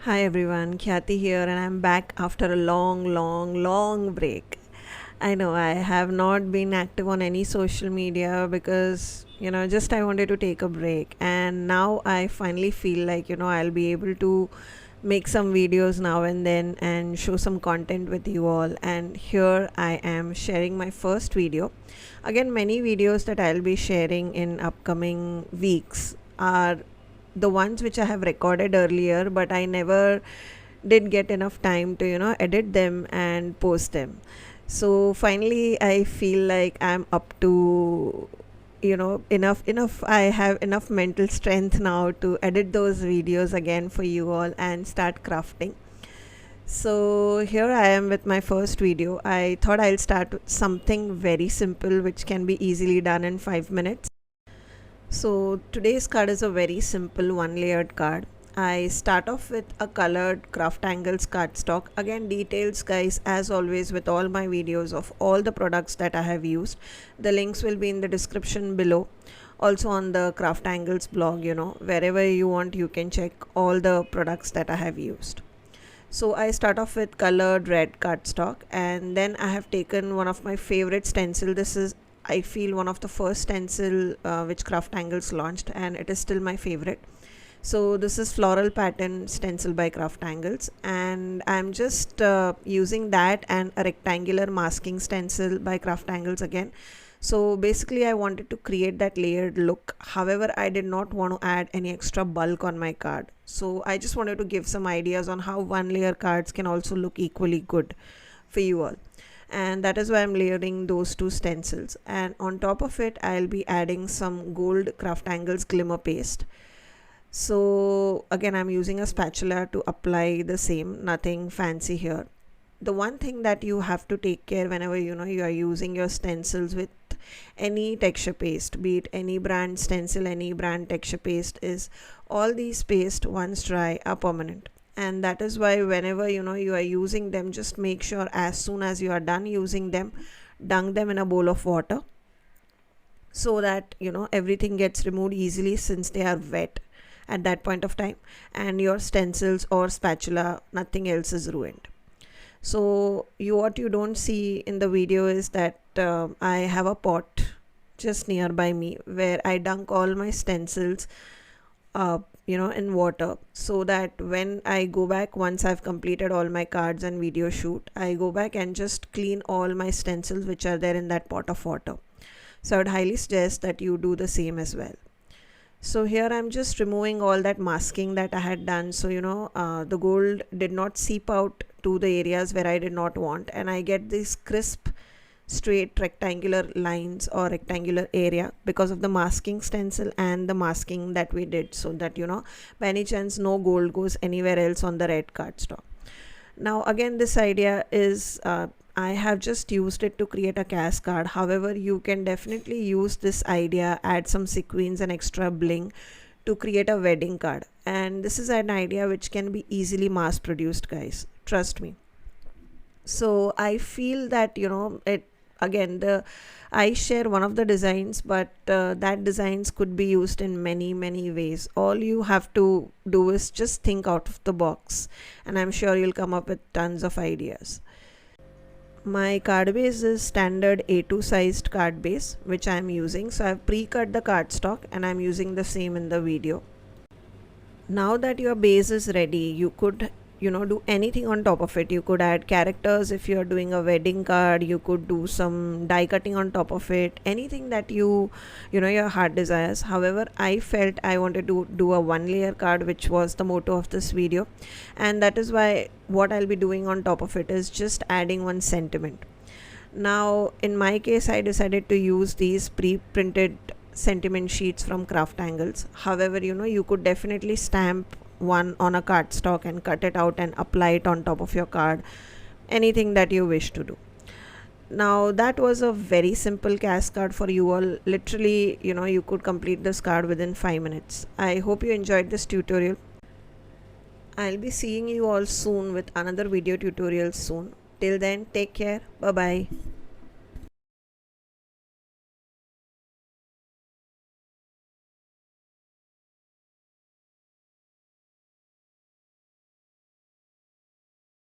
Hi everyone, Khyati here, and I'm back after a long break. I know I have not been active on any social media because just I wanted to take a break, and now I finally feel like I'll be able to make some videos now and then and show some content with you all. And here I am sharing my first video. Again, many videos that I'll be sharing in upcoming weeks are the ones which I have recorded earlier, but I never did get enough time to edit them and post them. So finally I feel like I'm up to enough. I have enough mental strength now to edit those videos again for you all and start crafting. So here I am with my first video. I thought I'll start with something very simple which can be easily done in 5 minutes. So today's card is a very simple one layered card. I start off with a colored craft angles cardstock. Again, details guys, as always with all my videos of all the products that I have used. The links will be in the description below. Also on the craft angles blog, wherever you want you can check all the products that I have used. So I start off with colored red cardstock, and then I have taken one of my favorite stencil. This is, I feel, one of the first stencil which Craft Angles launched, and it is still my favorite. So this is floral pattern stencil by Craft Angles, and I'm just using that and a rectangular masking stencil by Craft Angles again. So basically I wanted to create that layered look. However, I did not want to add any extra bulk on my card. So I just wanted to give some ideas on how one layer cards can also look equally good for you all. And that is why I'm layering those two stencils, and on top of it I'll be adding some gold Craft Angles glimmer paste. So again, I'm using a spatula to apply the same, nothing fancy here. The one thing that you have to take care whenever you are using your stencils with any texture paste, be it any brand stencil, any brand texture paste, is all these paste once dry are permanent. And that is why whenever you are using them, just make sure as soon as you are done using them, dunk them in a bowl of water, so that everything gets removed easily since they are wet at that point of time, and your stencils or spatula, nothing else is ruined. So what you don't see in the video is that I have a pot just nearby me where I dunk all my stencils in water, so that when I go back, once I've completed all my cards and video shoot, I go back and just clean all my stencils which are there in that pot of water. So I would highly suggest that you do the same as well. So here I'm just removing all that masking that I had done, so the gold did not seep out to the areas where I did not want, and I get these crisp straight rectangular lines or rectangular area because of the masking stencil and the masking that we did, so that by any chance no gold goes anywhere else on the red cardstock. Now again, this idea is I have just used it to create a cascade. However, you can definitely use this idea, add some sequins and extra bling to create a wedding card, and this is an idea which can be easily mass produced guys, trust me. So I feel that it, again, the I share one of the designs, but that designs could be used in many ways. All you have to do is just think out of the box, and I'm sure you'll come up with tons of ideas. My card base is standard A2 sized card base which I am using. So I've pre-cut the cardstock and I'm using the same in the video. Now that your base is ready, you could do anything on top of it. You could add characters if you're doing a wedding card. You could do some die cutting on top of it, anything that your heart desires. However, I felt I wanted to do a one layer card, which was the motto of this video, and that is why what I'll be doing on top of it is just adding one sentiment. Now in my case, I decided to use these pre-printed sentiment sheets from Craft Angles. However, you could definitely stamp one on a cardstock and cut it out and apply it on top of your card, anything that you wish to do. Now that was a very simple cascade for you all. Literally, you could complete this card within 5 minutes. I hope you enjoyed this tutorial. I'll be seeing you all soon with another video tutorial soon. Till then, take care. Bye bye.